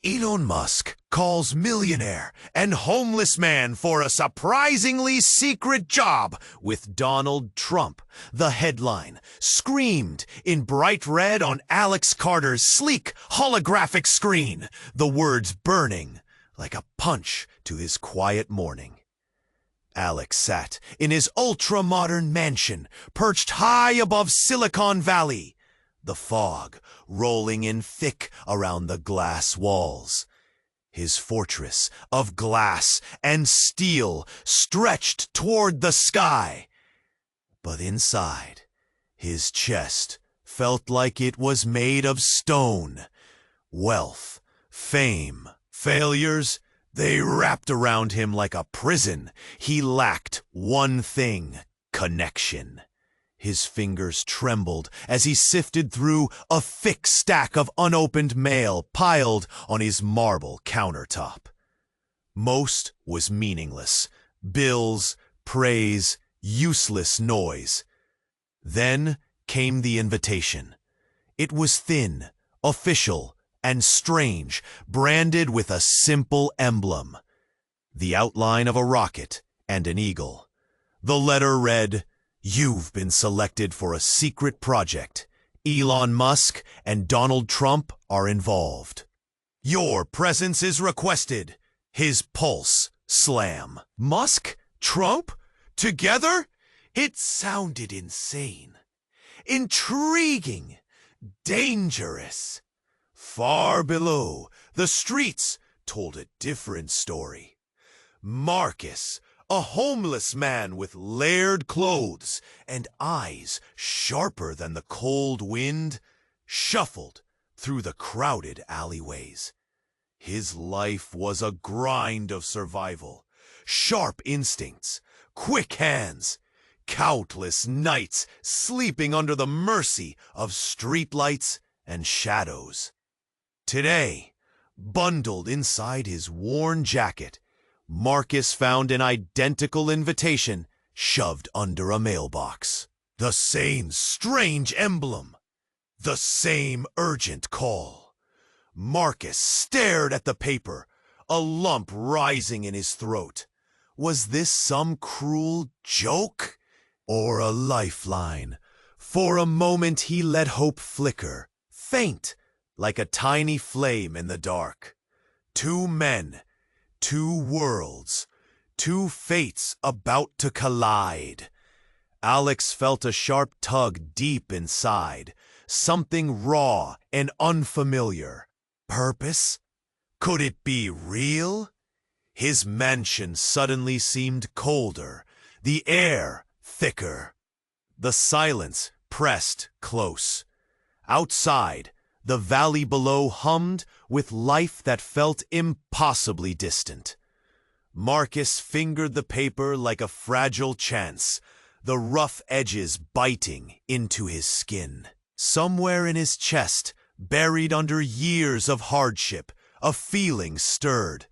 Elon Musk calls millionaire and homeless man for a surprisingly secret job with Donald Trump. The headline screamed in bright red on Alex Carter's sleek holographic screen, the words burning like a punch to his quiet morning. Alex sat in his ultra-modern mansion, perched high above Silicon Valley, the fog rolling in thick around the glass walls. His fortress of glass and steel stretched toward the sky. But inside, his chest felt like it was made of stone. Wealth, fame, failures, they wrapped around him like a prison. He lacked one thing: connection. His fingers trembled as he sifted through a thick stack of unopened mail piled on his marble countertop. Most was meaningless: bills, praise, useless noise. Then came the invitation. It was thin, official, and strange, branded with a simple emblem: the outline of a rocket and an eagle. The letter read, "You've been selected for a secret project. Elon Musk and Donald Trump are involved. Your presence is requested." His pulse slam. Musk? Trump? Together? It sounded insane. Intriguing. Dangerous. Far below, the streets told a different story. Marcus, a homeless man with layered clothes and eyes sharper than the cold wind, shuffled through the crowded alleyways. His life was a grind of survival, sharp instincts, quick hands, countless nights sleeping under the mercy of streetlights and shadows. Today, bundled inside his worn jacket, Marcus found an identical invitation shoved under a mailbox. The same strange emblem. The same urgent call. Marcus stared at the paper, a lump rising in his throat. Was this some cruel joke? Or a lifeline? For a moment he let hope flicker, faint, like a tiny flame in the dark. Two men, two worlds, two fates about to collide. Alex felt a sharp tug deep inside, something raw and unfamiliar. Purpose? Could it be real? His mansion suddenly seemed colder, the air thicker. The silence pressed close. Outside, the valley below hummed with life that felt impossibly distant. Marcus fingered the paper like a fragile chance, the rough edges biting into his skin. Somewhere in his chest, buried under years of hardship, a feeling stirred,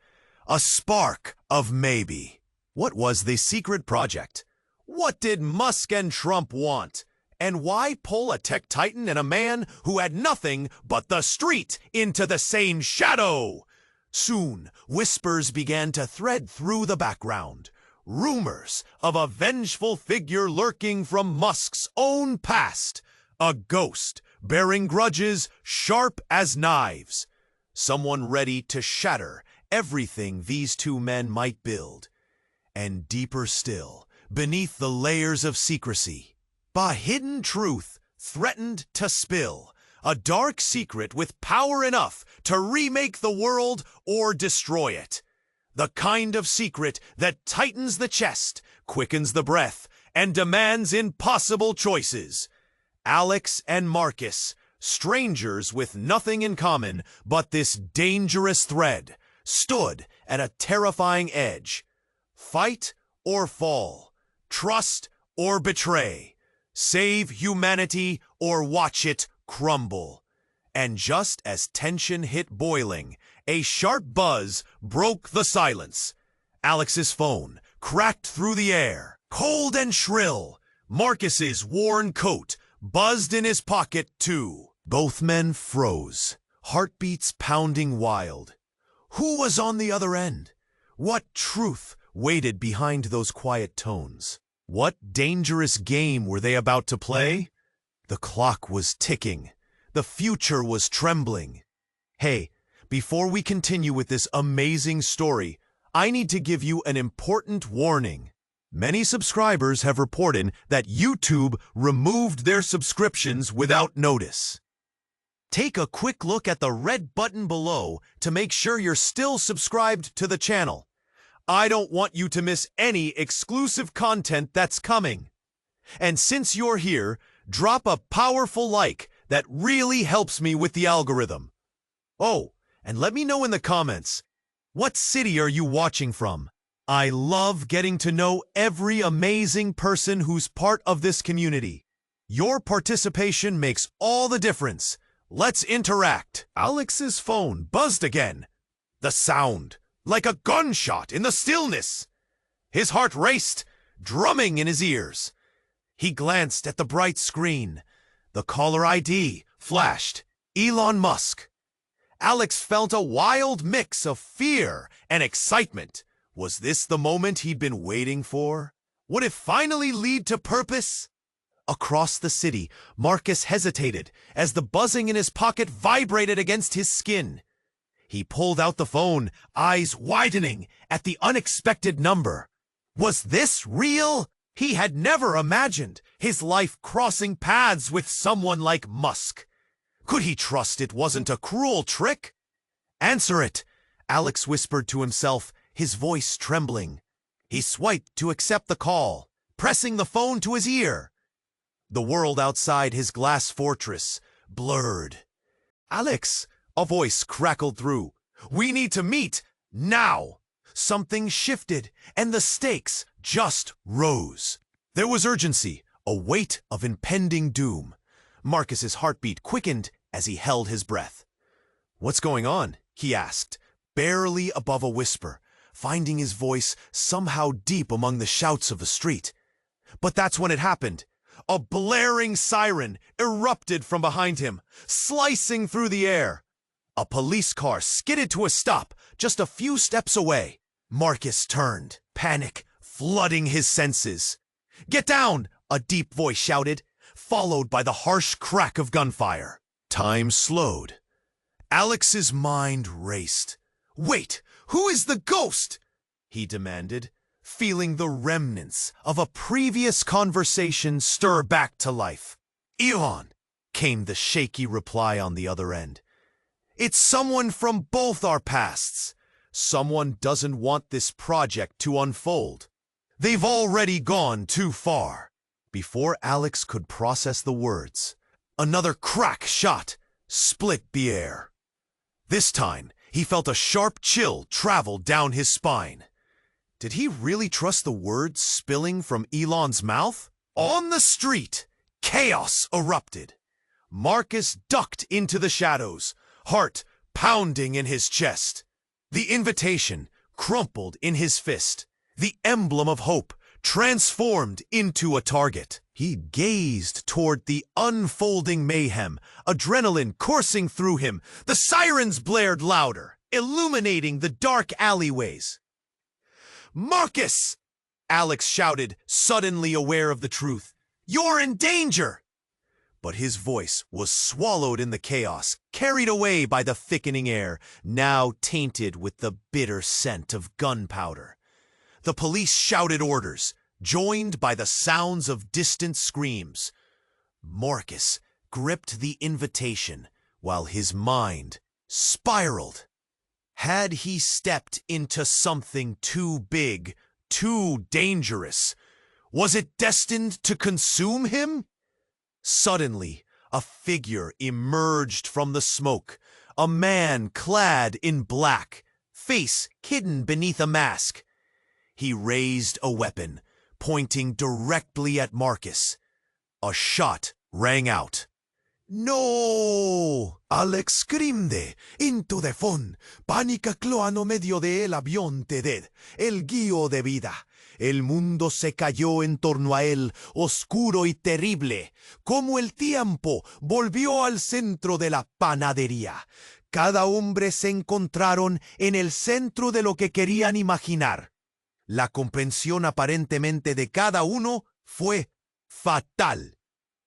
a spark of maybe. What was the secret project? What did Musk and Trump want? And why pull a tech titan and a man who had nothing but the street into the same shadow? Soon, whispers began to thread through the background. Rumors of a vengeful figure lurking from Musk's own past. A ghost bearing grudges sharp as knives. Someone ready to shatter everything these two men might build. And deeper still, beneath the layers of secrecy, a hidden truth threatened to spill, a dark secret with power enough to remake the world or destroy it. The kind of secret that tightens the chest, quickens the breath, and demands impossible choices. Alex and Marcus, strangers with nothing in common but this dangerous thread, stood at a terrifying edge. Fight or fall, trust or betray. Save humanity or watch it crumble. And just as tension hit boiling, a sharp buzz broke the silence. Alex's phone cracked through the air, cold and shrill. Marcus's worn coat buzzed in his pocket too. Both men froze, heartbeats pounding wild. Who was on the other end? What truth waited behind those quiet tones? What dangerous game were they about to play? The clock was ticking. The future was trembling. Hey, before we continue with this amazing story, I need to give you an important warning. Many subscribers have reported that YouTube removed their subscriptions without notice. Take a quick look at the red button below to make sure you're still subscribed to the channel. I don't want you to miss any exclusive content that's coming. And since you're here, drop a powerful like that really helps me with the algorithm. Oh, and let me know in the comments, what city are you watching from? I love getting to know every amazing person who's part of this community. Your participation makes all the difference. Let's interact. Alex's phone buzzed again. The sound, like a gunshot in the stillness. His heart raced, drumming in his ears. He glanced at the bright screen. The caller ID flashed. Elon Musk. Alex felt a wild mix of fear and excitement. Was this the moment he'd been waiting for? Would it finally lead to purpose? Across the city, Marcus hesitated as the buzzing in his pocket vibrated against his skin. He pulled out the phone, eyes widening at the unexpected number. Was this real? He had never imagined his life crossing paths with someone like Musk. Could he trust it wasn't a cruel trick? Answer it, Alex whispered to himself, his voice trembling. He swiped to accept the call, pressing the phone to his ear. The world outside his glass fortress blurred. Alex, a voice crackled through. We need to meet now. Something shifted, and the stakes just rose. There was urgency, a weight of impending doom. Marcus's heartbeat quickened as he held his breath. What's going on? He asked, barely above a whisper, finding his voice somehow deep among the shouts of the street. But that's when it happened. A blaring siren erupted from behind him, slicing through the air. A police car skidded to a stop just a few steps away. Marcus turned, panic flooding his senses. Get down! A deep voice shouted, followed by the harsh crack of gunfire. Time slowed. Alex's mind raced. Wait, who is the ghost? He demanded, feeling the remnants of a previous conversation stir back to life. Elon, came the shaky reply on the other end. It's someone from both our pasts. Someone doesn't want this project to unfold. They've already gone too far. Before Alex could process the words, another crack shot split the air. This time, he felt a sharp chill travel down his spine. Did he really trust the words spilling from Elon's mouth? On the street, chaos erupted. Marcus ducked into the shadows, heart pounding in his chest. The invitation crumpled in his fist, the emblem of hope transformed into a target. He gazed toward the unfolding mayhem, adrenaline coursing through him. The sirens blared louder, illuminating the dark alleyways. Marcus! Alex shouted, suddenly aware of the truth. You're in danger! But his voice was swallowed in the chaos, carried away by the thickening air, now tainted with the bitter scent of gunpowder. The police shouted orders, joined by the sounds of distant screams. Marcus gripped the invitation while his mind spiraled. Had he stepped into something too big, too dangerous? Was it destined to consume him? Suddenly, a figure emerged from the smoke, a man clad in black, face hidden beneath a mask. He raised a weapon, pointing directly at Marcus. A shot rang out. ¡No! Alex screamed into the phone. Pánica cloano medio de el avión te dead, el guío de vida. El mundo se cayó en torno a él, oscuro y terrible, como el tiempo volvió al centro de la panadería. Cada hombre se encontraron en el centro de lo que querían imaginar. La comprensión aparentemente de cada uno fue fatal.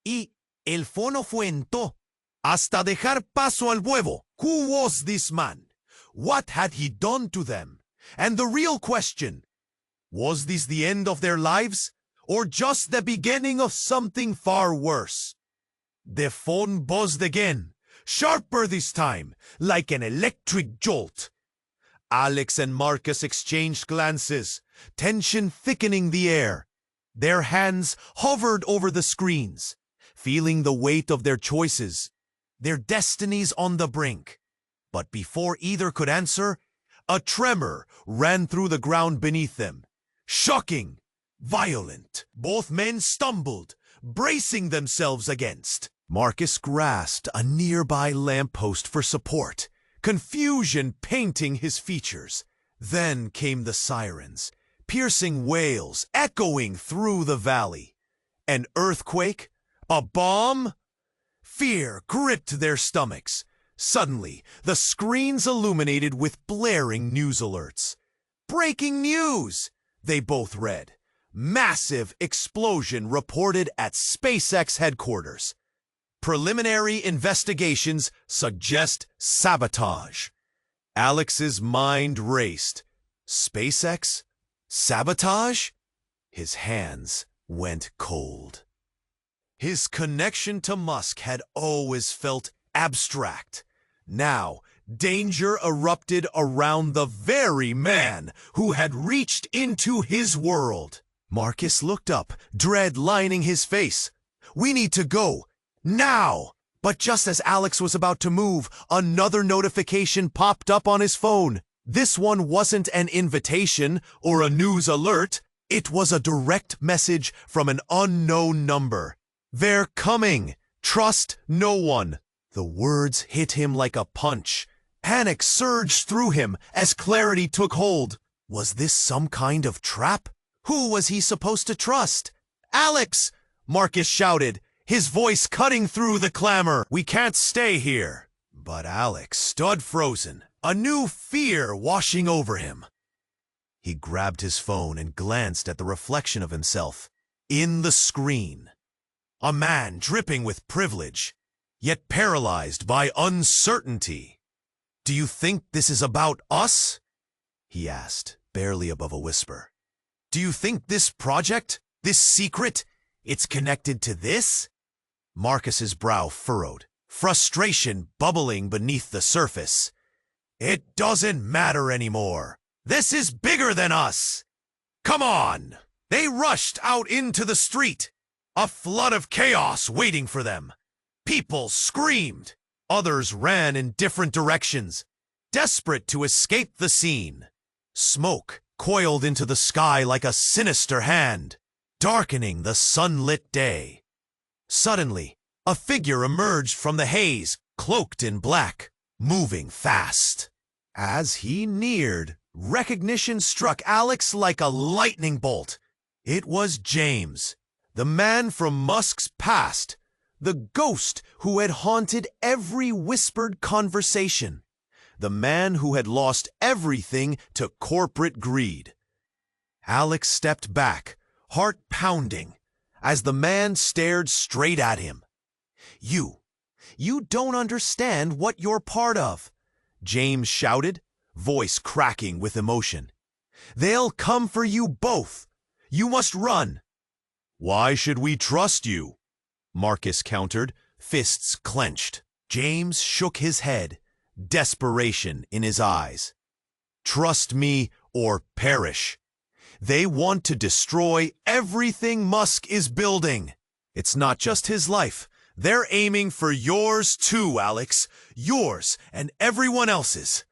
Y el fono fue en to, hasta dejar paso al huevo. Who was this man? What had he done to them? And the real question, was this the end of their lives? Or just the beginning of something far worse? The phone buzzed again, sharper this time, like an electric jolt. Alex and Marcus exchanged glances, tension thickening the air. Their hands hovered over the screens, feeling the weight of their choices, their destinies on the brink. But before either could answer, a tremor ran through the ground beneath them. Shocking, violent. Both men stumbled, bracing themselves against. Marcus grasped a nearby lamppost for support, confusion painting his features. Then came the sirens, piercing wails echoing through the valley. An earthquake? A bomb? Fear gripped their stomachs. Suddenly, the screens illuminated with blaring news alerts. Breaking news! They both read. Massive explosion reported at SpaceX headquarters. Preliminary investigations suggest sabotage. Alex's mind raced. SpaceX? Sabotage? His hands went cold. His connection to Musk had always felt abstract. Now, danger erupted around the very man who had reached into his world. Marcus looked up, dread lining his face. We need to go. Now! But just as Alex was about to move, another notification popped up on his phone. This one wasn't an invitation or a news alert. It was a direct message from an unknown number. They're coming. Trust no one. The words hit him like a punch. Panic surged through him as clarity took hold. Was this some kind of trap? Who was he supposed to trust? Alex! Marcus shouted, his voice cutting through the clamor. We can't stay here. But Alex stood frozen, a new fear washing over him. He grabbed his phone and glanced at the reflection of himself in the screen. A man dripping with privilege, yet paralyzed by uncertainty. Do you think this is about us? He asked, barely above a whisper. Do you think this project, this secret, it's connected to this? Marcus's brow furrowed, frustration bubbling beneath the surface. It doesn't matter anymore. This is bigger than us. Come on! They rushed out into the street. A flood of chaos waiting for them. People screamed. Others ran in different directions, desperate to escape the scene. Smoke coiled into the sky like a sinister hand, darkening the sunlit day. Suddenly, a figure emerged from the haze, cloaked in black, moving fast. As he neared, recognition struck Alex like a lightning bolt. It was James, the man from Musk's past, the ghost who had haunted every whispered conversation, the man who had lost everything to corporate greed. Alex stepped back, heart pounding, as the man stared straight at him. You don't understand what you're part of, James shouted, voice cracking with emotion. They'll come for you both. You must run. Why should we trust you? Marcus countered, fists clenched. James shook his head, desperation in his eyes. Trust me or perish. They want to destroy everything Musk is building. It's not just his life. They're aiming for yours too, Alex. Yours and everyone else's.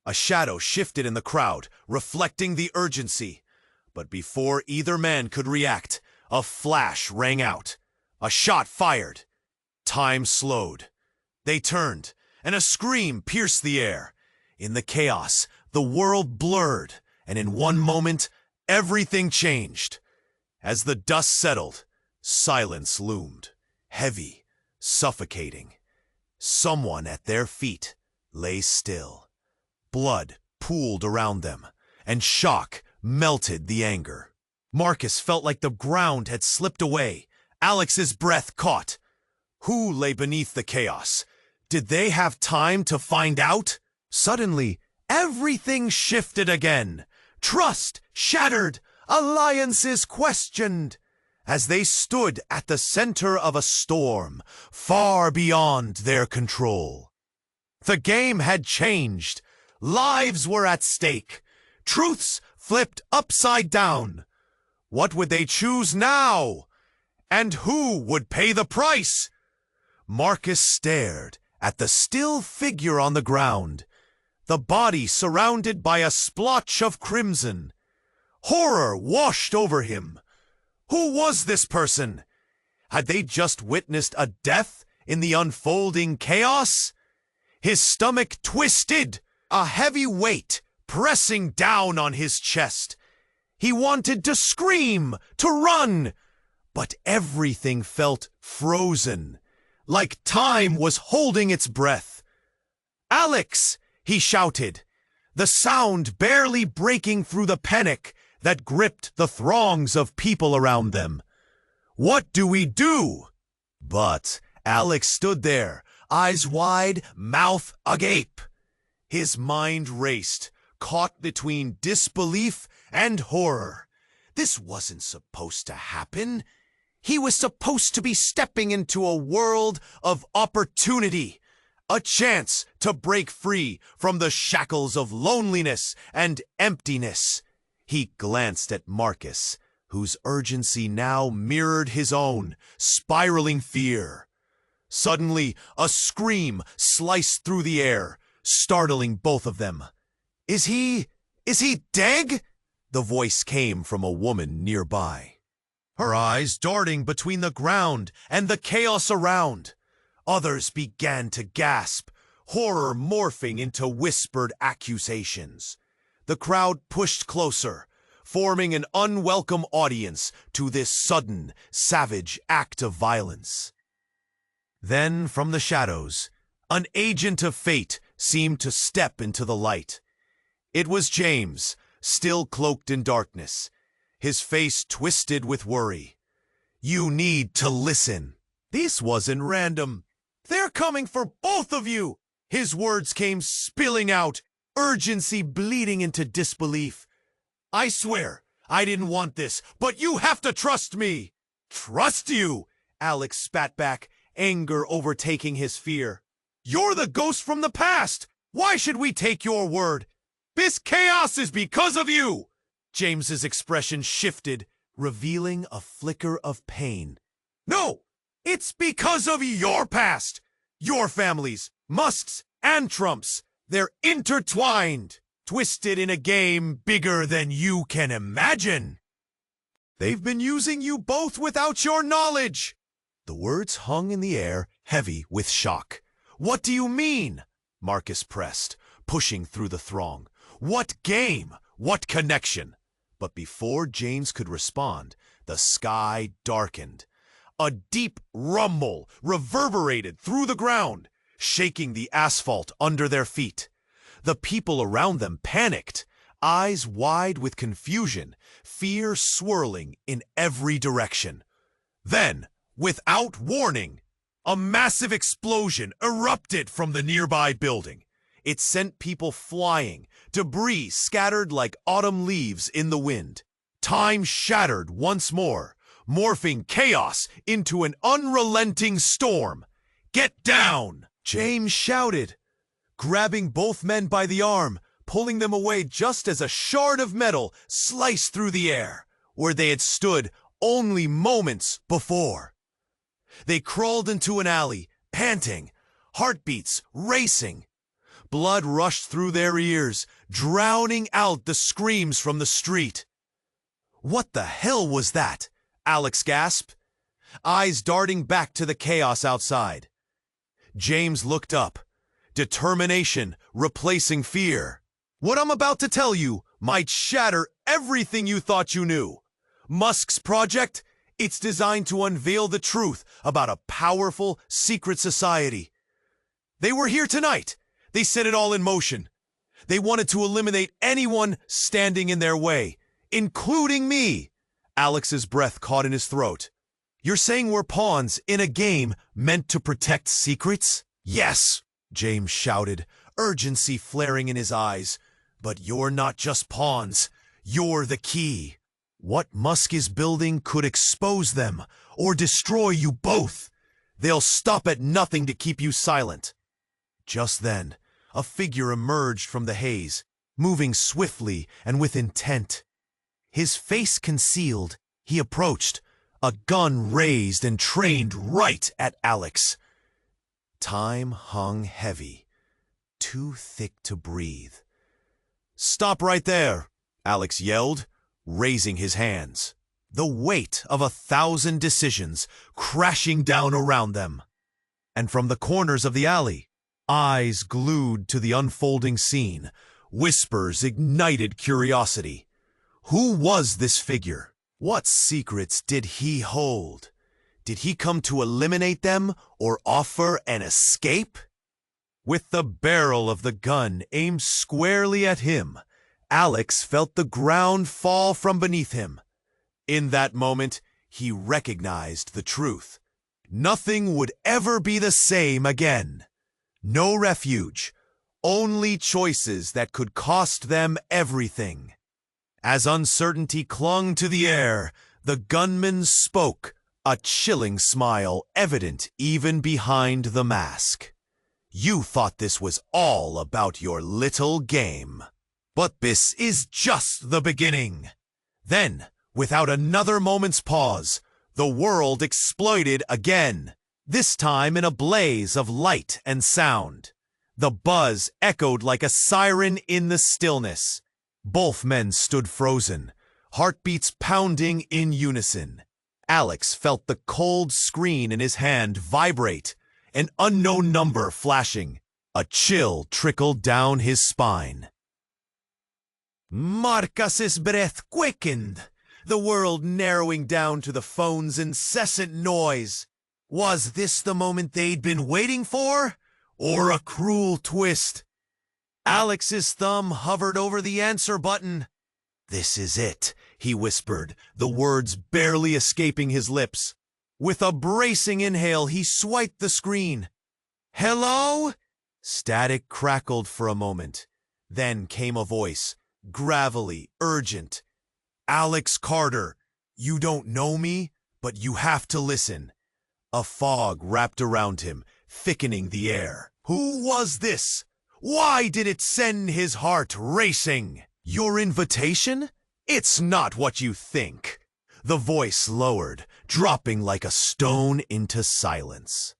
A shadow shifted in the crowd, reflecting the urgency. But before either man could react, a flash rang out. A shot fired. Time slowed. They turned, and a scream pierced the air. In the chaos, the world blurred, and in one moment, everything changed. As the dust settled, silence loomed, heavy, suffocating. Someone at their feet lay still. Blood pooled around them, and shock melted the anger. Marcus felt like the ground had slipped away. Alex's breath caught. Who lay beneath the chaos? Did they have time to find out? Suddenly, everything shifted again. Trust shattered. Alliances questioned. As they stood at the center of a storm, far beyond their control. The game had changed. Lives were at stake. Truths flipped upside down. What would they choose now? And who would pay the price? Marcus stared at the still figure on the ground, the body surrounded by a splotch of crimson. Horror washed over him. Who was this person? Had they just witnessed a death in the unfolding chaos? His stomach twisted, a heavy weight pressing down on his chest. He wanted to scream, to run, but everything felt frozen, like time was holding its breath. "Alex!" he shouted, the sound barely breaking through the panic that gripped the throngs of people around them. "What do we do?" But Alex stood there, eyes wide, mouth agape. His mind raced, caught between disbelief and horror. This wasn't supposed to happen. He was supposed to be stepping into a world of opportunity, a chance to break free from the shackles of loneliness and emptiness. He glanced at Marcus, whose urgency now mirrored his own, spiraling fear. Suddenly, a scream sliced through the air, startling both of them. Is he dead?" The voice came from a woman nearby, her eyes darting between the ground and the chaos around. Others began to gasp, horror morphing into whispered accusations. The crowd pushed closer, forming an unwelcome audience to this sudden, savage act of violence. Then, from the shadows, an agent of fate seemed to step into the light. It was James, still cloaked in darkness, his face twisted with worry. "You need to listen. This wasn't random. They're coming for both of you!" His words came spilling out, urgency bleeding into disbelief. "I swear, I didn't want this, but you have to trust me." "Trust you?" Alex spat back, anger overtaking his fear. "You're the ghost from the past. Why should we take your word? This chaos is because of you!" James's expression shifted, revealing a flicker of pain. "No, it's because of your past. Your families, MUSKs and Trumps. They're intertwined, twisted in a game bigger than you can imagine. They've been using you both without your knowledge." The words hung in the air, heavy with shock. "What do you mean?" Marcus pressed, pushing through the throng. "What game? What connection?" But before James could respond, the sky darkened. A deep rumble reverberated through the ground, shaking the asphalt under their feet. The people around them panicked, eyes wide with confusion, fear swirling in every direction. Then, without warning, a massive explosion erupted from the nearby building. It sent people flying, debris scattered like autumn leaves in the wind. Time shattered once more, morphing chaos into an unrelenting storm. "Get down!" James shouted, grabbing both men by the arm, pulling them away just as a shard of metal sliced through the air, where they had stood only moments before. They crawled into an alley, panting, heartbeats racing. Blood rushed through their ears, drowning out the screams from the street. "What the hell was that?" Alex gasped, eyes darting back to the chaos outside. James looked up, determination replacing fear. "What I'm about to tell you might shatter everything you thought you knew. MUSK's project, it's designed to unveil the truth about a powerful secret society. They were here tonight. They set it all in motion. They wanted to eliminate anyone standing in their way, including me. Alex's breath caught in his throat. You're saying we're pawns in a game meant to protect secrets? Yes, James shouted, urgency flaring in his eyes. But you're not just pawns. You're the key. What MUSK is building could expose them or destroy you both. They'll stop at nothing to keep you silent. Just then, a figure emerged from the haze, moving swiftly and with intent. His face concealed, he approached, a gun raised and trained right at Alex. Time hung heavy, too thick to breathe. Stop right there, Alex yelled, raising his hands. The weight of 1,000 decisions crashing down around them. And from the corners of the alley, eyes glued to the unfolding scene, whispers ignited curiosity. Who was this figure? What secrets did he hold? Did he come to eliminate them or offer an escape? With the barrel of the gun aimed squarely at him, Alex felt the ground fall from beneath him. In that moment, he recognized the truth. Nothing would ever be the same again. No refuge, only choices that could cost them everything. As uncertainty clung to the air, the gunman spoke, a chilling smile evident even behind the mask. You thought this was all about your little game. But this is just the beginning. Then, without another moment's pause, the world exploded again, this time in a blaze of light and sound. The buzz echoed like a siren in the stillness. Both men stood frozen, heartbeats pounding in unison. Alex felt the cold screen in his hand vibrate, an unknown number flashing. A chill trickled down his spine. Marcus's breath quickened, the world narrowing down to the phone's incessant noise. Was this the moment they'd been waiting for? Or a cruel twist? Alex's thumb hovered over the answer button. This is it, he whispered, the words barely escaping his lips. With a bracing inhale, he swiped the screen. Hello? Static crackled for a moment. Then came a voice, gravelly, urgent. Alex Carter, you don't know me, but you have to listen. A fog wrapped around him, thickening the air. Who was this? Why did it send his heart racing? Your invitation? It's not what you think. The voice lowered, dropping like a stone into silence.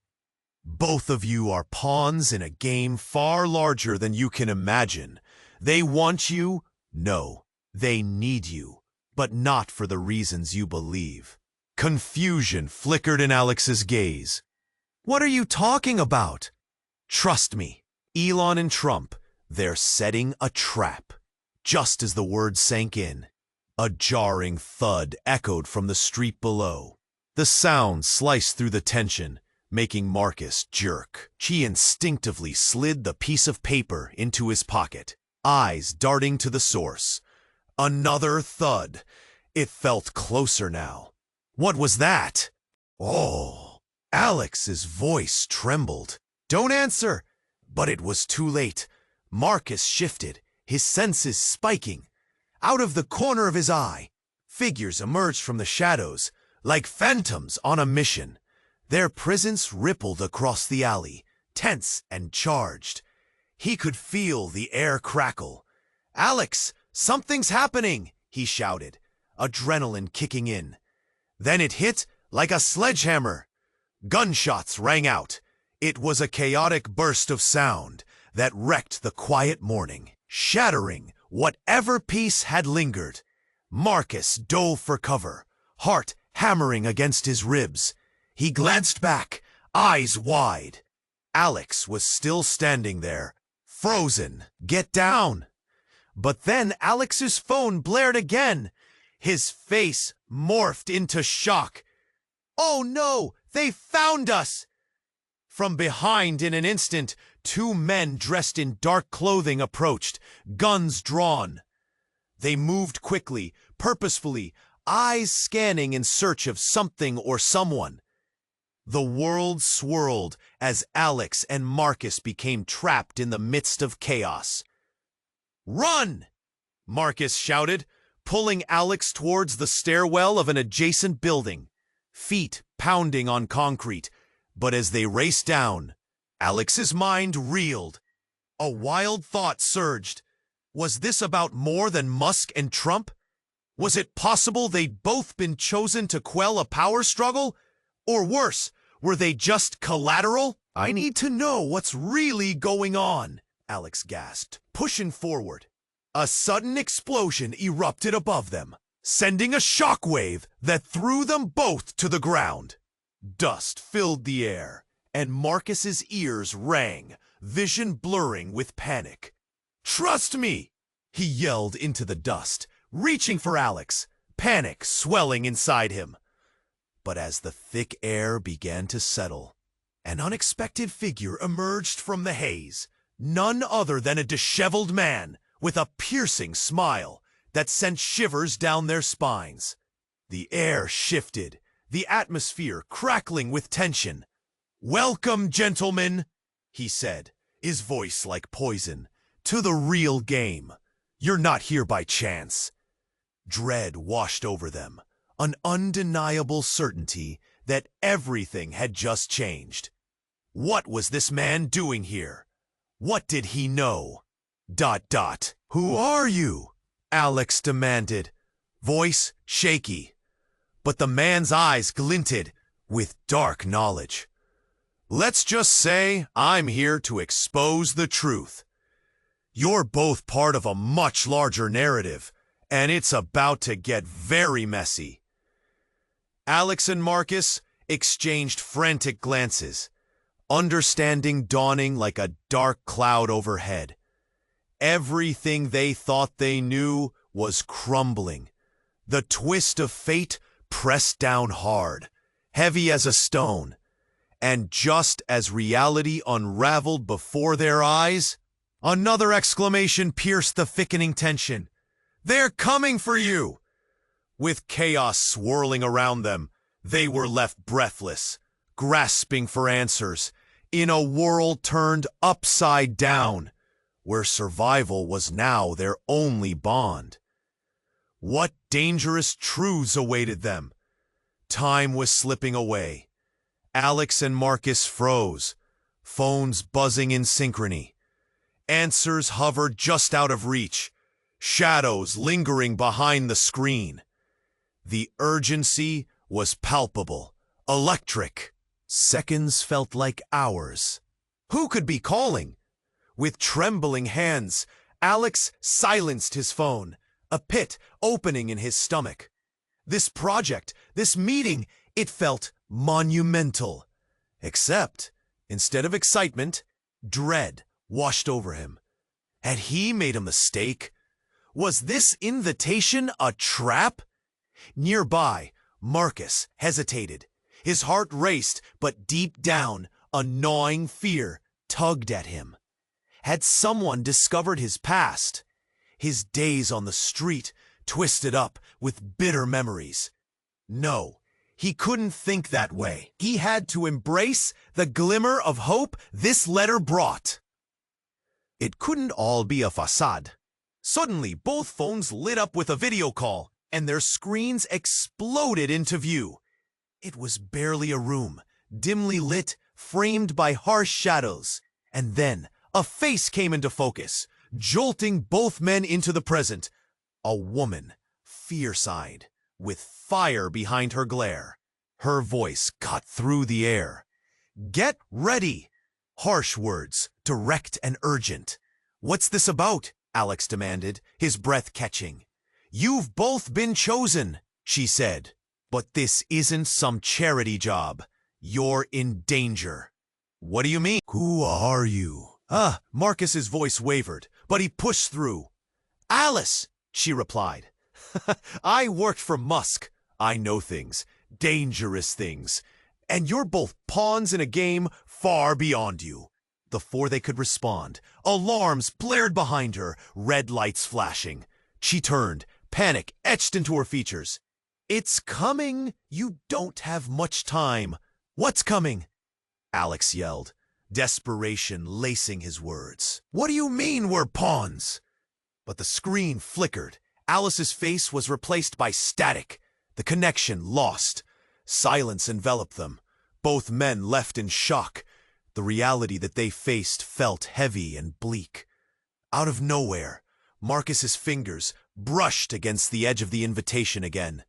Both of you are pawns in a game far larger than you can imagine. They want you? No, they need you, but not for the reasons you believe. Confusion flickered in Alex's gaze. What are you talking about? Trust me, Elon and Trump, they're setting a trap. Just as the words sank in, a jarring thud echoed from the street below. The sound sliced through the tension, making Marcus jerk. He instinctively slid the piece of paper into his pocket, eyes darting to the source. Another thud. It felt closer now. What was that? Oh, Alex's voice trembled. Don't answer! But it was too late. Marcus shifted, his senses spiking. Out of the corner of his eye, figures emerged from the shadows, like phantoms on a mission. Their presence rippled across the alley, tense and charged. He could feel the air crackle. Alex, something's happening, he shouted, adrenaline kicking in. Then it hit like a sledgehammer. Gunshots rang out. It was a chaotic burst of sound that wrecked the quiet morning, shattering whatever peace had lingered. Marcus dove for cover, heart hammering against his ribs. He glanced back, eyes wide. Alex was still standing there, frozen. Get down! But then Alex's phone blared again. His face morphed into shock. Oh no! They found us! From behind in an instant, two men dressed in dark clothing approached, guns drawn. They moved quickly, purposefully, eyes scanning in search of something or someone. The world swirled as Alex and Marcus became trapped in the midst of chaos. "Run!" Marcus shouted, pulling Alex towards the stairwell of an adjacent building, feet pounding on concrete. But as they raced down, Alex's mind reeled. A wild thought surged. Was this about more than Musk and Trump? Was it possible they'd both been chosen to quell a power struggle? Or worse, were they just collateral? "I need to know what's really going on," Alex gasped, pushing forward. A sudden explosion erupted above them, sending a shockwave that threw them both to the ground. Dust filled the air, and Marcus's ears rang, vision blurring with panic. "Trust me!" he yelled into the dust, reaching for Alex, panic swelling inside him. But as the thick air began to settle, an unexpected figure emerged from the haze, none other than a disheveled man with a piercing smile that sent shivers down their spines. The air shifted, the atmosphere crackling with tension. "Welcome, gentlemen," he said, his voice like poison, "to the real game. You're not here by chance." Dread washed over them, an undeniable certainty that everything had just changed. What was this man doing here? What did he know? ... "Who are you?" Alex demanded, voice shaky. But the man's eyes glinted with dark knowledge. "Let's just say I'm here to expose the truth. You're both part of a much larger narrative, and it's about to get very messy." Alex and Marcus exchanged frantic glances, understanding dawning like a dark cloud overhead. Everything they thought they knew was crumbling. The twist of fate pressed down hard, heavy as a stone. And just as reality unraveled before their eyes, another exclamation pierced the thickening tension. "They're coming for you!" With chaos swirling around them, they were left breathless, grasping for answers, in a world turned upside down, where survival was now their only bond. What dangerous truths awaited them? Time was slipping away. Alex and Marcus froze, phones buzzing in synchrony. Answers hovered just out of reach, shadows lingering behind the screen. The urgency was palpable, electric. Seconds felt like hours. Who could be calling? With trembling hands, Alex silenced his phone, a pit opening in his stomach. This project, this meeting, it felt monumental. Except, instead of excitement, dread washed over him. Had he made a mistake? Was this invitation a trap? Nearby, Marcus hesitated. His heart raced, but deep down, a gnawing fear tugged at him. Had someone discovered his past? His days on the street twisted up with bitter memories? No, he couldn't think that way. He had to embrace the glimmer of hope this letter brought. It couldn't all be a facade. Suddenly, both phones lit up with a video call, and their screens exploded into view. It was barely a room, dimly lit, framed by harsh shadows. And then, a face came into focus, jolting both men into the present. A woman, fierce-eyed, with fire behind her glare. Her voice cut through the air. "Get ready!" Harsh words, direct and urgent. "What's this about?" Alex demanded, his breath catching. "You've both been chosen," she said. "But this isn't some charity job. You're in danger." "What do you mean?" "Who are you?" Marcus's voice wavered, but he pushed through. "Alice," she replied. "I worked for Musk. I know things, dangerous things. And you're both pawns in a game far beyond you. Before they could respond, alarms blared behind her, red lights flashing. She turned, panic etched into her features. "It's coming! You don't have much time." "What's coming?" Alex yelled, desperation lacing his words. "What do you mean we're pawns?" But the screen flickered. Alice's face was replaced by static. The connection lost. Silence enveloped them. Both men left in shock. The reality that they faced felt heavy and bleak. Out of nowhere, Marcus's fingers brushed against the edge of the invitation again.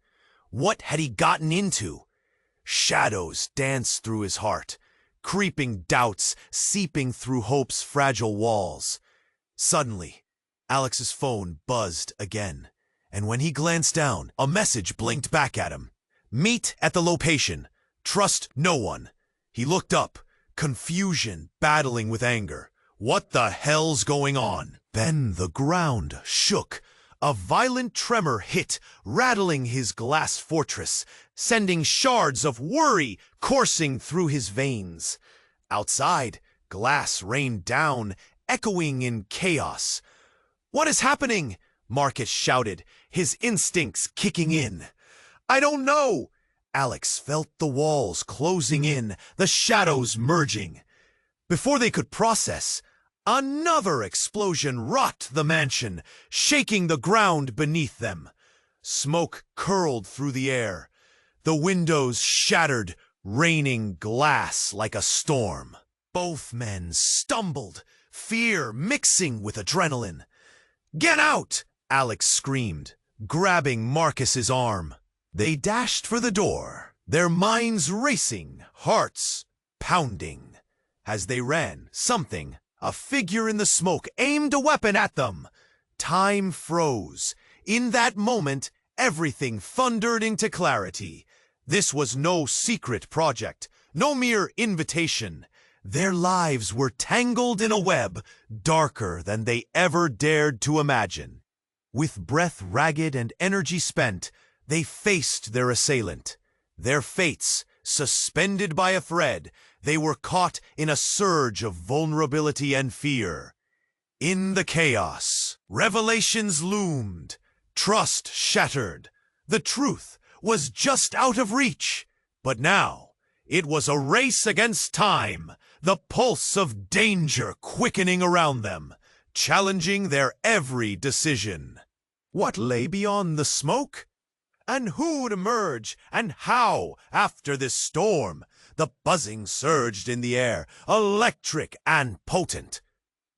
What had he gotten into? Shadows danced through his heart, creeping doubts seeping through hope's fragile walls. Suddenly, Alex's phone buzzed again, and when he glanced down, a message blinked back at him. "Meet at the location. Trust no one." He looked up, confusion battling with anger. What the hell's going on? Then the ground shook. A violent tremor hit, rattling his glass fortress, sending shards of worry coursing through his veins. Outside, glass rained down, echoing in chaos. "What is happening?" Marcus shouted, his instincts kicking in. "I don't know." Alex felt the walls closing in, the shadows merging. Before they could process, another explosion rocked the mansion, shaking the ground beneath them. Smoke curled through the air. The windows shattered, raining glass like a storm. Both men stumbled, fear mixing with adrenaline. "Get out!" Alex screamed, grabbing Marcus's arm. They dashed for the door, their minds racing, hearts pounding. As they ran, a figure in the smoke, aimed a weapon at them. Time froze. In that moment, everything thundered into clarity. This was no secret project, no mere invitation. Their lives were tangled in a web, darker than they ever dared to imagine. With breath ragged and energy spent, they faced their assailant. Their fates, suspended by a thread, they were caught in a surge of vulnerability and fear. In the chaos, revelations loomed, trust shattered. The truth was just out of reach. But now, it was a race against time, the pulse of danger quickening around them, challenging their every decision. What lay beyond the smoke? And who'd emerge, and how, after this storm? The buzzing surged in the air, electric and potent.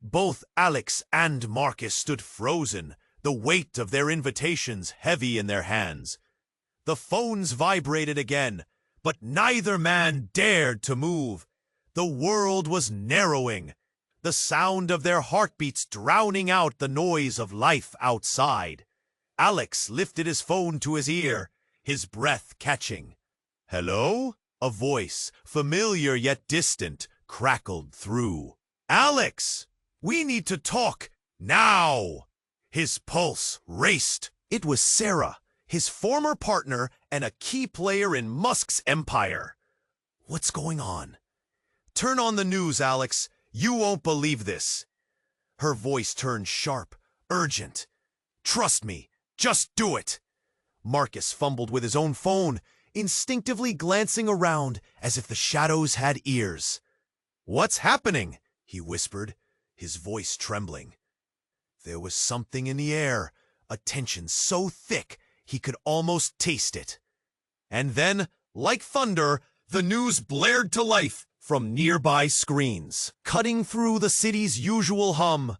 Both Alex and Marcus stood frozen, the weight of their invitations heavy in their hands. The phones vibrated again, but neither man dared to move. The world was narrowing, the sound of their heartbeats drowning out the noise of life outside. Alex lifted his phone to his ear, his breath catching. "Hello?" A voice, familiar yet distant, crackled through. "Alex! We need to talk now!" His pulse raced. It was Sarah, his former partner and a key player in MUSK's empire. "What's going on?" "Turn on the news, Alex. You won't believe this." Her voice turned sharp, urgent. "Trust me. Just do it." Marcus fumbled with his own phone, instinctively glancing around as if the shadows had ears. "What's happening?" he whispered, his voice trembling. There was something in the air, a tension so thick he could almost taste it. And then, like thunder, the news blared to life from nearby screens, cutting through the city's usual hum.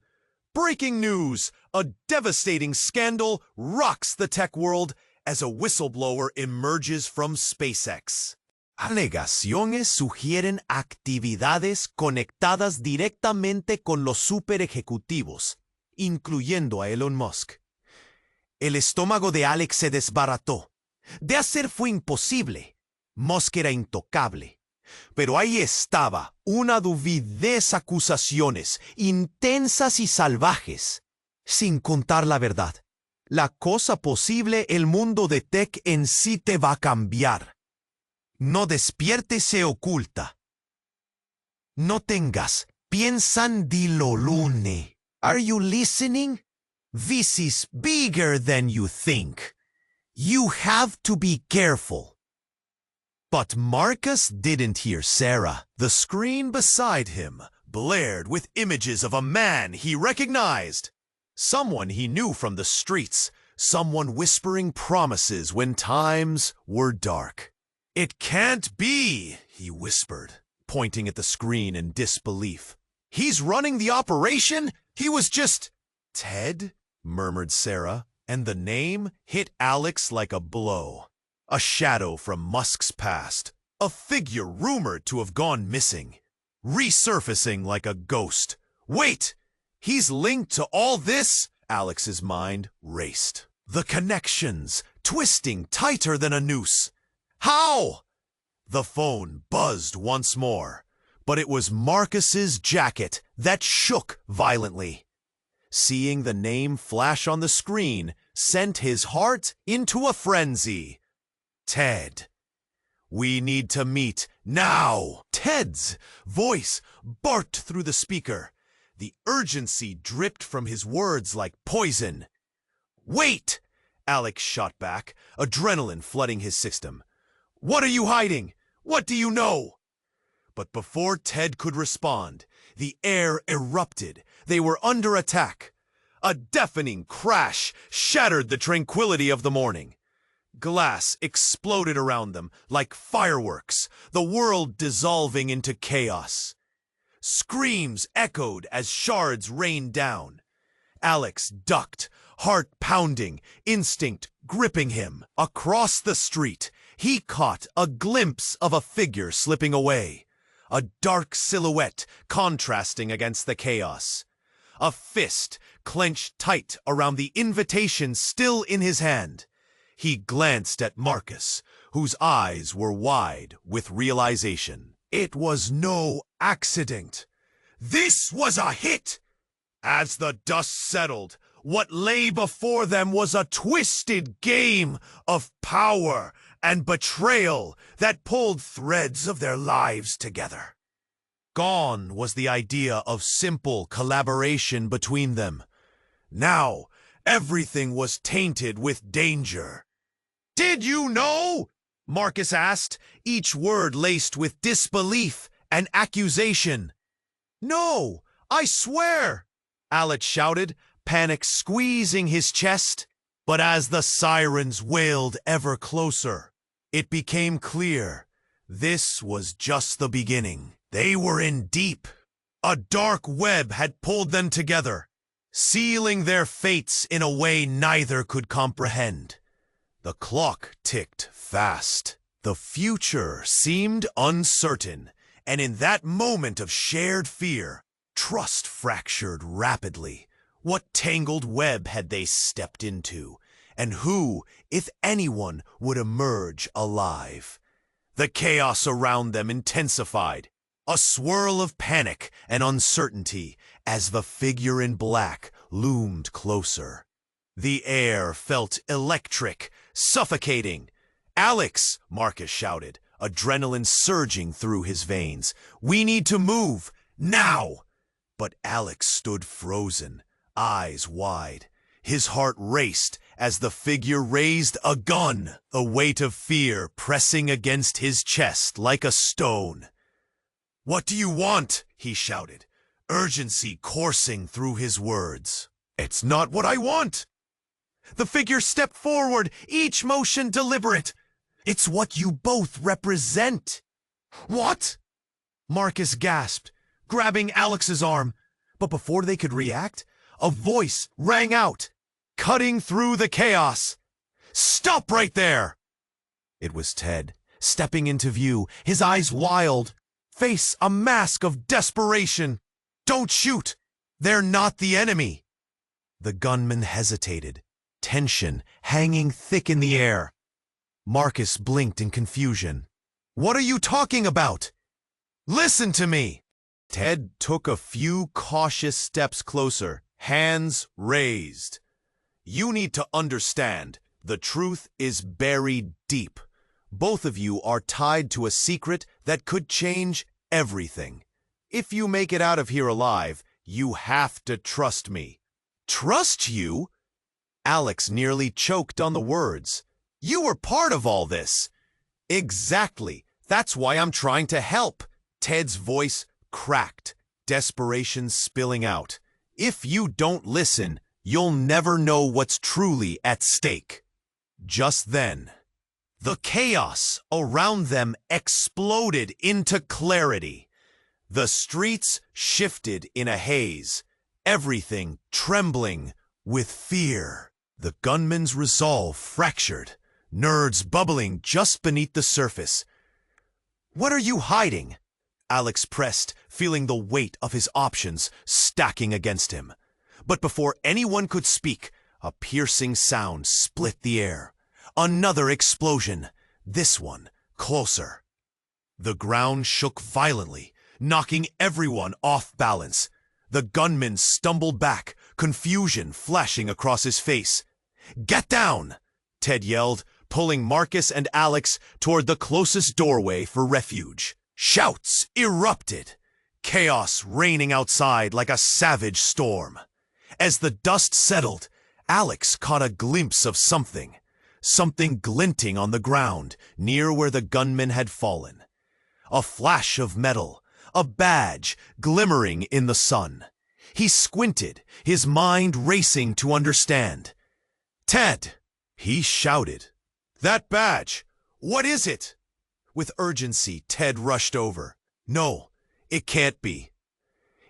Breaking news! A devastating scandal rocks the tech world as a whistleblower emerges from SpaceX. Alegaciones sugieren actividades conectadas directamente con los super ejecutivos, incluyendo a Elon Musk. El estómago de Alex se desbarató. De hacer fue imposible. Musk era intocable. Pero ahí estaba, una duvidez acusaciones, intensas y salvajes, sin contar la verdad. La cosa posible, el mundo de tech en sí te va a cambiar. No despierte se oculta. No tengas Piensan di lo lune. Are you listening? This is bigger than you think. You have to be careful. But Marcus didn't hear Sarah. The screen beside him blared with images of a man he recognized. Someone he knew from the streets. Someone whispering promises when times were dark. "It can't be," he whispered, pointing at the screen in disbelief. "He's running the operation? He was just—" "Ted?" murmured Sarah, and the name hit Alex like a blow. A shadow from MUSK's past, a figure rumored to have gone missing, resurfacing like a ghost. Wait! He's linked to all this? Alex's mind raced. The connections, twisting tighter than a noose. How? The phone buzzed once more, but it was Marcus's jacket that shook violently. Seeing the name flash on the screen sent his heart into a frenzy. Ted. "We need to meet now." Ted's voice barked through the speaker. The urgency dripped from his words like poison. "Wait!" Alex shot back, adrenaline flooding his system. "What are you hiding? What do you know?" But before Ted could respond, the air erupted. They were under attack. A deafening crash shattered the tranquility of the morning. Glass exploded around them like fireworks, the world dissolving into chaos. Screams echoed as shards rained down. Alex ducked, heart pounding, instinct gripping him. Across the street, he caught a glimpse of a figure slipping away, a dark silhouette contrasting against the chaos. A fist clenched tight around the invitation still in his hand. He glanced at Marcus, whose eyes were wide with realization. It was no accident. This was a hit! As the dust settled, what lay before them was a twisted game of power and betrayal that pulled threads of their lives together. Gone was the idea of simple collaboration between them. Now, everything was tainted with danger. "Did you know?" Marcus asked, each word laced with disbelief and accusation. "No, I swear!" Alex shouted, panic squeezing his chest. But as the sirens wailed ever closer, it became clear this was just the beginning. They were in deep. A dark web had pulled them together, sealing their fates in a way neither could comprehend. The clock ticked fast. The future seemed uncertain, and in that moment of shared fear, trust fractured rapidly. What tangled web had they stepped into, and who, if anyone, would emerge alive? The chaos around them intensified, a swirl of panic and uncertainty as the figure in black loomed closer. The air felt electric, suffocating. "Alex," Marcus shouted, adrenaline surging through his veins. "We need to move, now!" But Alex stood frozen, eyes wide. His heart raced as the figure raised a gun, a weight of fear pressing against his chest like a stone. "What do you want?" he shouted, urgency coursing through his words. "It's not what I want!" The figure stepped forward, each motion deliberate. "It's what you both represent." "What?" Marcus gasped, grabbing Alex's arm. But before they could react, a voice rang out, cutting through the chaos. "Stop right there!" It was Ted, stepping into view, his eyes wild, face a mask of desperation. "Don't shoot! They're not the enemy!" The gunman hesitated, tension hanging thick in the air. Marcus blinked in confusion. "What are you talking about? Listen to me!" Ted took a few cautious steps closer, hands raised. "You need to understand, the truth is buried deep. Both of you are tied to a secret that could change everything. If you make it out of here alive, you have to trust me." "Trust you?" Alex nearly choked on the words. "You were part of all this." "Exactly. That's why I'm trying to help." Ted's voice cracked, desperation spilling out. "If you don't listen, you'll never know what's truly at stake." Just then, the chaos around them exploded into clarity. The streets shifted in a haze, everything trembling with fear. The gunman's resolve fractured, nerves bubbling just beneath the surface. "What are you hiding?" Alex pressed, feeling the weight of his options stacking against him. But before anyone could speak, a piercing sound split the air. Another explosion, this one closer. The ground shook violently, knocking everyone off balance. The gunman stumbled back, confusion flashing across his face. "Get down!" Ted yelled, pulling Marcus and Alex toward the closest doorway for refuge. Shouts erupted, chaos raining outside like a savage storm. As the dust settled, Alex caught a glimpse of something glinting on the ground near where the gunman had fallen. A flash of metal, a badge glimmering in the sun. He squinted, his mind racing to understand. "Ted!" he shouted. "That badge! What is it?" With urgency, Ted rushed over. "No, it can't be."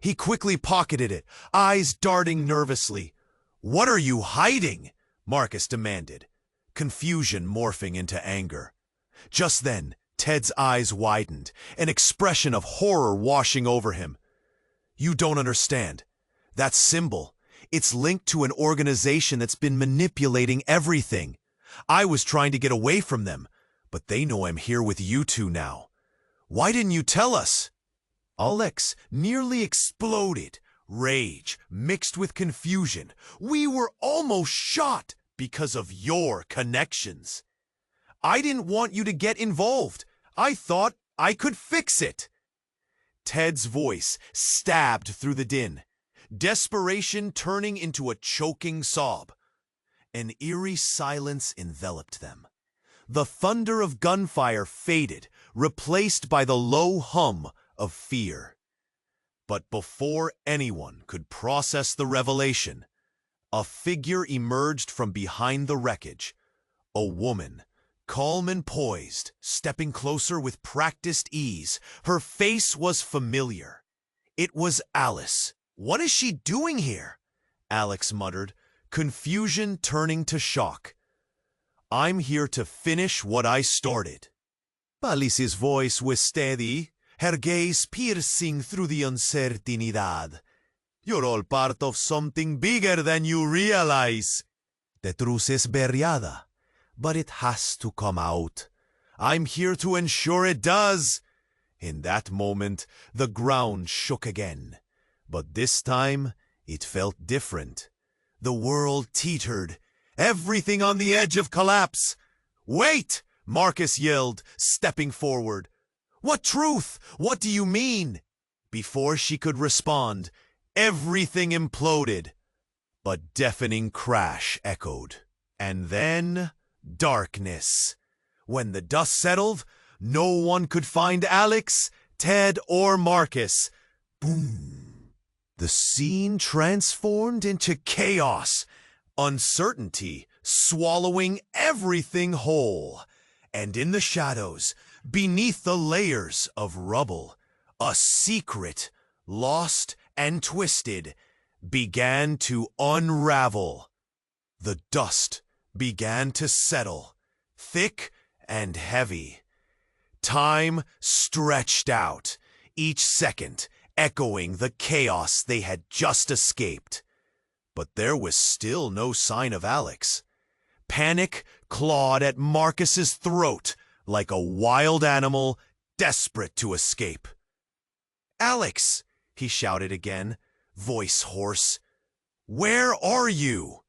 He quickly pocketed it, eyes darting nervously. "What are you hiding?" Marcus demanded, confusion morphing into anger. Just then, Ted's eyes widened, an expression of horror washing over him. "You don't understand. That symbol, it's linked to an organization that's been manipulating everything. I was trying to get away from them, but they know I'm here with you two now. Why didn't you tell us?" Alex nearly exploded, rage mixed with confusion. "We were almost shot because of your connections. I didn't want you to get involved. I thought I could fix it." Ted's voice stabbed through the din, desperation turning into a choking sob. An eerie silence enveloped them. The thunder of gunfire faded, replaced by the low hum of fear. But before anyone could process the revelation, a figure emerged from behind the wreckage. A woman, calm and poised, stepping closer with practiced ease. Her face was familiar. It was Alice. "What is she doing here?" Alex muttered, confusion turning to shock. "I'm here to finish what I started." Alice's voice was steady, her gaze piercing through the uncertainidad. "You're all part of something bigger than you realize. The truth is buriada, but it has to come out. I'm here to ensure it does." In that moment, the ground shook again. But this time, it felt different. The world teetered, everything on the edge of collapse. "Wait!" Marcus yelled, stepping forward. "What truth? What do you mean?" Before she could respond, everything imploded. A deafening crash echoed. And then, darkness. When the dust settled, no one could find Alex, Ted, or Marcus. Boom! The scene transformed into chaos, uncertainty swallowing everything whole. And in the shadows, beneath the layers of rubble, a secret, lost and twisted, began to unravel. The dust began to settle, thick and heavy. Time stretched out, each second echoing the chaos they had just escaped. But there was still no sign of Alex. Panic clawed at Marcus's throat like a wild animal desperate to escape. "Alex!" he shouted again, voice hoarse. "Where are you?"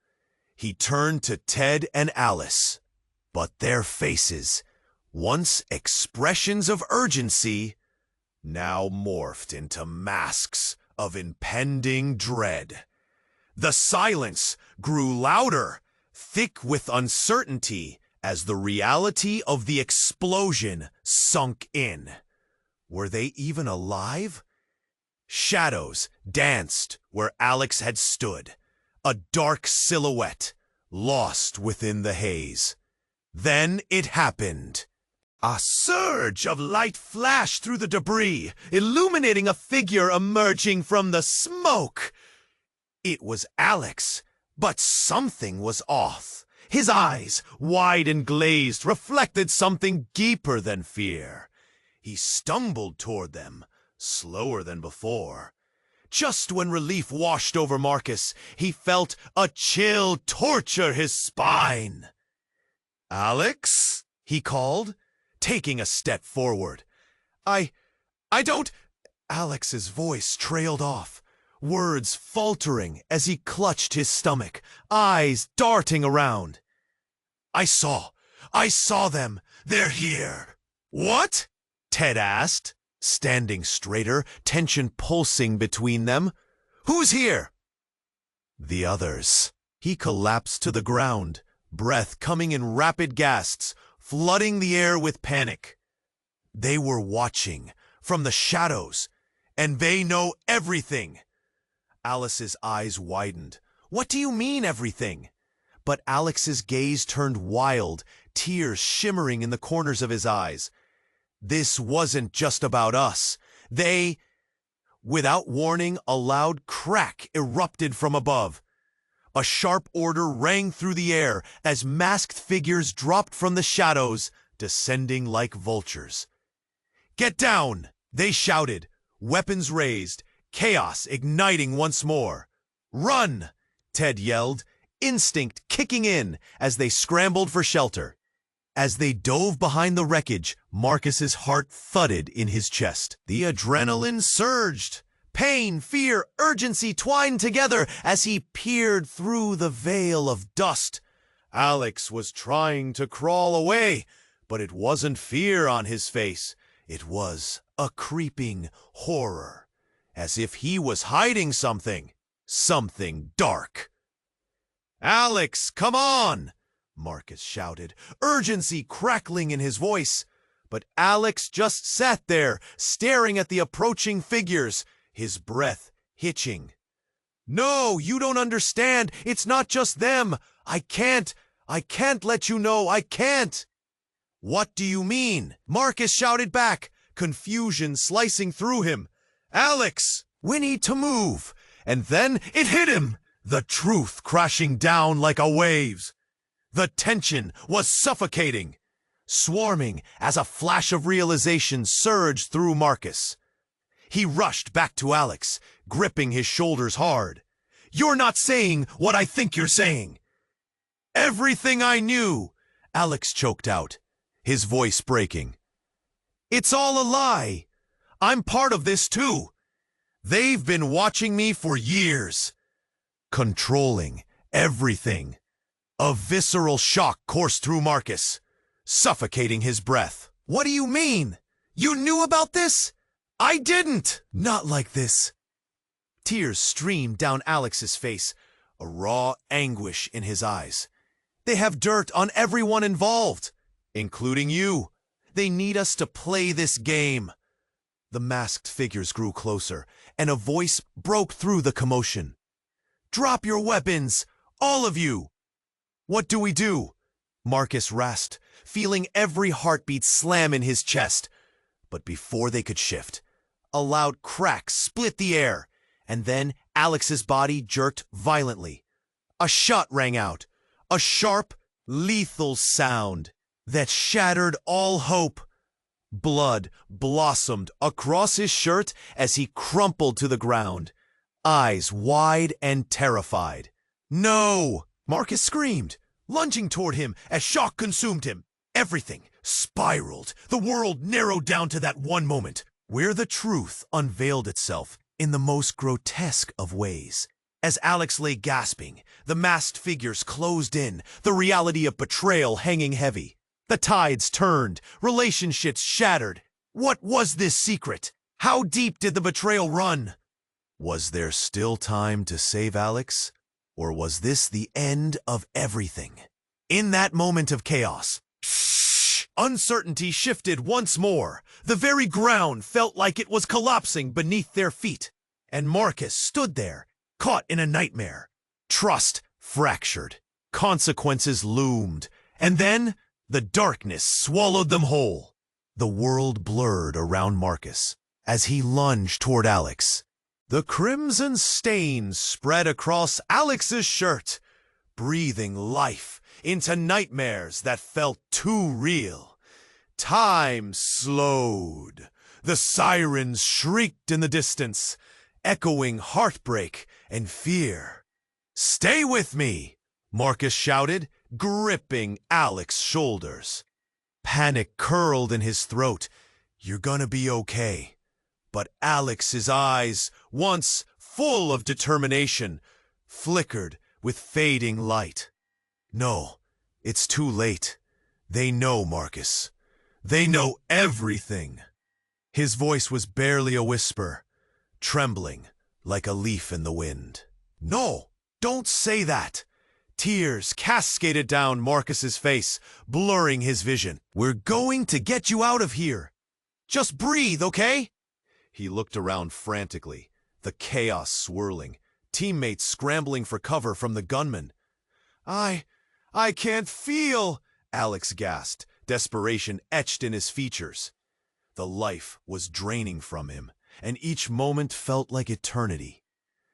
He turned to Ted and Alice, but their faces, once expressions of urgency, now morphed into masks of impending dread. The silence grew louder, thick with uncertainty, as the reality of the explosion sunk in. Were they even alive? Shadows danced where Alex had stood, a dark silhouette, lost within the haze. Then it happened. A surge of light flashed through the debris, illuminating a figure emerging from the smoke. It was Alex, but something was off. His eyes, wide and glazed, reflected something deeper than fear. He stumbled toward them, slower than before. Just when relief washed over Marcus, he felt a chill torture his spine. "Alex?" he called, taking a step forward. I don't... Alex's voice trailed off, words faltering as he clutched his stomach, eyes darting around. I saw them. They're here." "What?" Ted asked, standing straighter, tension pulsing between them. "Who's here?" "The others." He collapsed to the ground, breath coming in rapid gasps, flooding the air with panic. They were watching from the shadows, and they know everything. Alice's eyes widened. "What do you mean, everything?" But Alex's gaze turned wild, tears shimmering in the corners of his eyes. This wasn't just about us. They... Without warning, a loud crack erupted from above. A sharp order rang through the air as masked figures dropped from the shadows, descending like vultures. "Get down!" they shouted, weapons raised, chaos igniting once more. "Run!" Ted yelled, instinct kicking in as they scrambled for shelter. As they dove behind the wreckage, Marcus's heart thudded in his chest. The adrenaline surged. Pain, fear, urgency twined together as he peered through the veil of dust. Alex was trying to crawl away, but it wasn't fear on his face. It was a creeping horror, as if he was hiding something dark. "Alex, come on!" Marcus shouted, urgency crackling in his voice. But Alex just sat there, staring at the approaching figures, his breath hitching. "No, you don't understand. It's not just them. I can't let you know. I can't." "What do you mean?" Marcus shouted back, confusion slicing through him. "Alex, we need to move." And then it hit him, the truth crashing down like a wave. The tension was suffocating, swarming as a flash of realization surged through Marcus. He rushed back to Alex, gripping his shoulders hard. "You're not saying what I think you're saying." "Everything I knew," Alex choked out, his voice breaking. "It's all a lie. I'm part of this too. They've been watching me for years, controlling everything." A visceral shock coursed through Marcus, suffocating his breath. "What do you mean? You knew about this?" "I didn't!" "Not like this." Tears streamed down Alex's face, a raw anguish in his eyes. "They have dirt on everyone involved, including you. They need us to play this game." The masked figures grew closer, and a voice broke through the commotion. "Drop your weapons, all of you!" "What do we do?" Marcus rasped, feeling every heartbeat slam in his chest. But before they could shift, a loud crack split the air, and then Alex's body jerked violently. A shot rang out, a sharp, lethal sound that shattered all hope. Blood blossomed across his shirt as he crumpled to the ground, eyes wide and terrified. "No!" Marcus screamed, lunging toward him as shock consumed him. Everything spiraled. The world narrowed down to that one moment, where the truth unveiled itself in the most grotesque of ways. As Alex lay gasping, the masked figures closed in, the reality of betrayal hanging heavy. The tides turned, relationships shattered. What was this secret? How deep did the betrayal run? Was there still time to save Alex? Or was this the end of everything? In that moment of chaos, uncertainty shifted once more. The very ground felt like it was collapsing beneath their feet. And Marcus stood there, caught in a nightmare. Trust fractured. Consequences loomed. And then, the darkness swallowed them whole. The world blurred around Marcus as he lunged toward Alex. The crimson stain spread across Alex's shirt, breathing life into nightmares that felt too real. Time slowed. The sirens shrieked in the distance, echoing heartbreak and fear. "Stay with me," Marcus shouted, gripping Alex's shoulders. Panic curled in his throat. "You're gonna be okay." But Alex's eyes, once full of determination, flickered with fading light. "No, it's too late. They know, Marcus. They know everything." His voice was barely a whisper, trembling like a leaf in the wind. "No, don't say that." Tears cascaded down Marcus's face, blurring his vision. "We're going to get you out of here. Just breathe, okay?" He looked around frantically, the chaos swirling, teammates scrambling for cover from the gunman. I can't feel," Alex gasped, desperation etched in his features. The life was draining from him, and each moment felt like eternity.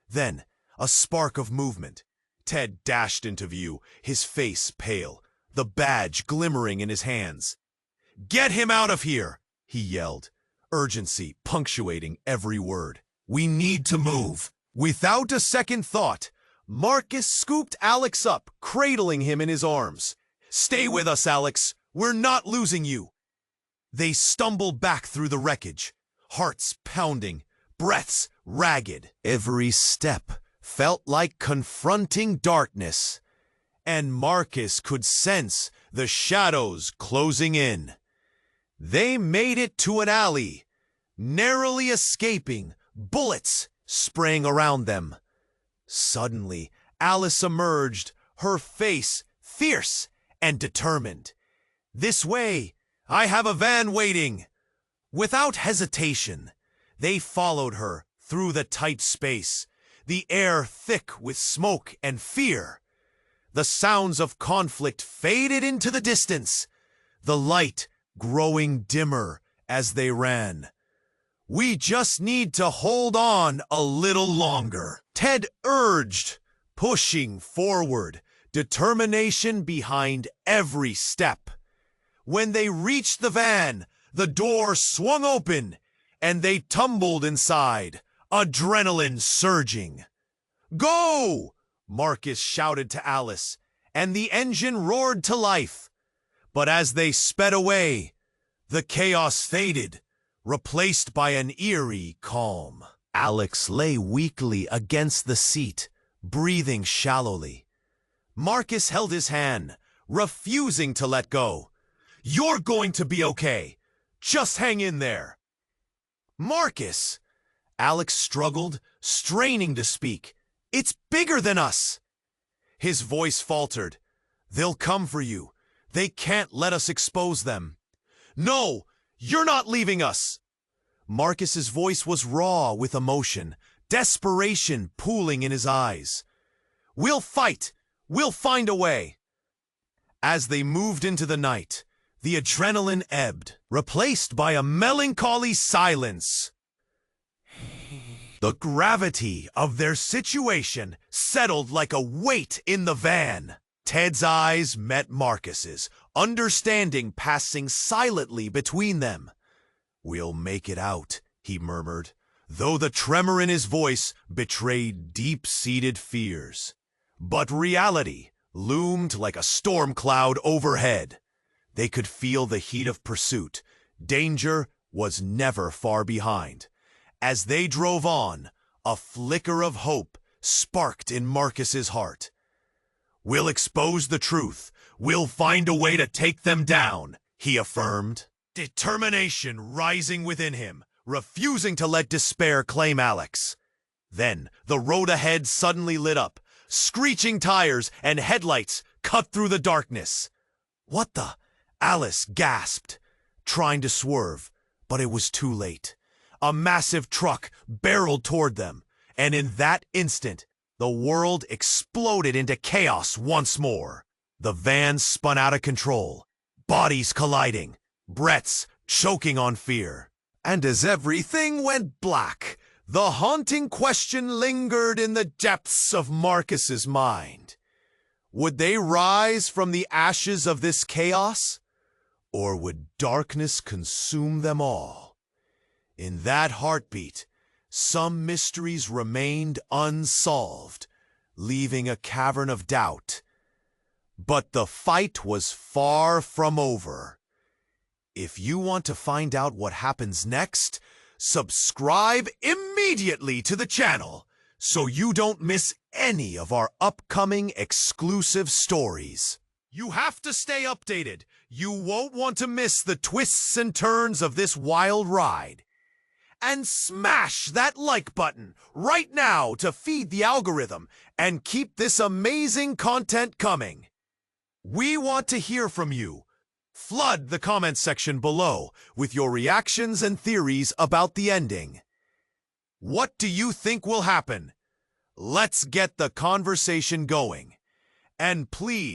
Then, a spark of movement. Ted dashed into view, his face pale, the badge glimmering in his hands. "Get him out of here!" he yelled, urgency punctuating every word. "We need to move." Without a second thought, Marcus scooped Alex up, cradling him in his arms. "Stay with us, Alex. We're not losing you." They stumbled back through the wreckage, hearts pounding, breaths ragged. Every step felt like confronting darkness, and Marcus could sense the shadows closing in. They made it to an alley, narrowly escaping, bullets spraying around them. Suddenly, Alice emerged, her face fierce and determined. "This way! I have a van waiting!" Without hesitation, they followed her through the tight space, the air thick with smoke and fear. The sounds of conflict faded into the distance, the light growing dimmer as they ran. "We just need to hold on a little longer," Ted urged, pushing forward, determination behind every step. When they reached the van, the door swung open, and they tumbled inside, adrenaline surging. "Go!" Marcus shouted to Alice, and the engine roared to life. But as they sped away, the chaos faded, replaced by an eerie calm. Alex lay weakly against the seat, breathing shallowly. Marcus held his hand, refusing to let go. "You're going to be okay. Just hang in there." "Marcus!" Alex struggled, straining to speak. "It's bigger than us." His voice faltered. "They'll come for you. They can't let us expose them." "No, you're not leaving us." Marcus's voice was raw with emotion, desperation pooling in his eyes. "We'll fight. We'll find a way." As they moved into the night, the adrenaline ebbed, replaced by a melancholy silence. The gravity of their situation settled like a weight in the van. Ted's eyes met Marcus's, understanding passing silently between them. "We'll make it out," he murmured, though the tremor in his voice betrayed deep-seated fears. But reality loomed like a storm cloud overhead. They could feel the heat of pursuit. Danger was never far behind. As they drove on, a flicker of hope sparked in Marcus's heart. "We'll expose the truth. We'll find a way to take them down," he affirmed. Determination rising within him, refusing to let despair claim Alex. Then, the road ahead suddenly lit up. Screeching tires and headlights cut through the darkness. "What the?" Alice gasped, trying to swerve, but it was too late. A massive truck barreled toward them, and in that instant, the world exploded into chaos once more. The van spun out of control, bodies colliding, breaths choking on fear. And as everything went black, the haunting question lingered in the depths of Marcus's mind. Would they rise from the ashes of this chaos? Or would darkness consume them all? In that heartbeat, some mysteries remained unsolved, leaving a cavern of doubt. But the fight was far from over. If you want to find out what happens next, subscribe immediately to the channel so you don't miss any of our upcoming exclusive stories. You have to stay updated. You won't want to miss the twists and turns of this wild ride. And smash that like button right now to feed the algorithm and keep this amazing content coming. We want to hear from you. Flood the comment section below with your reactions and theories about the ending. What do you think will happen? Let's get the conversation going. And please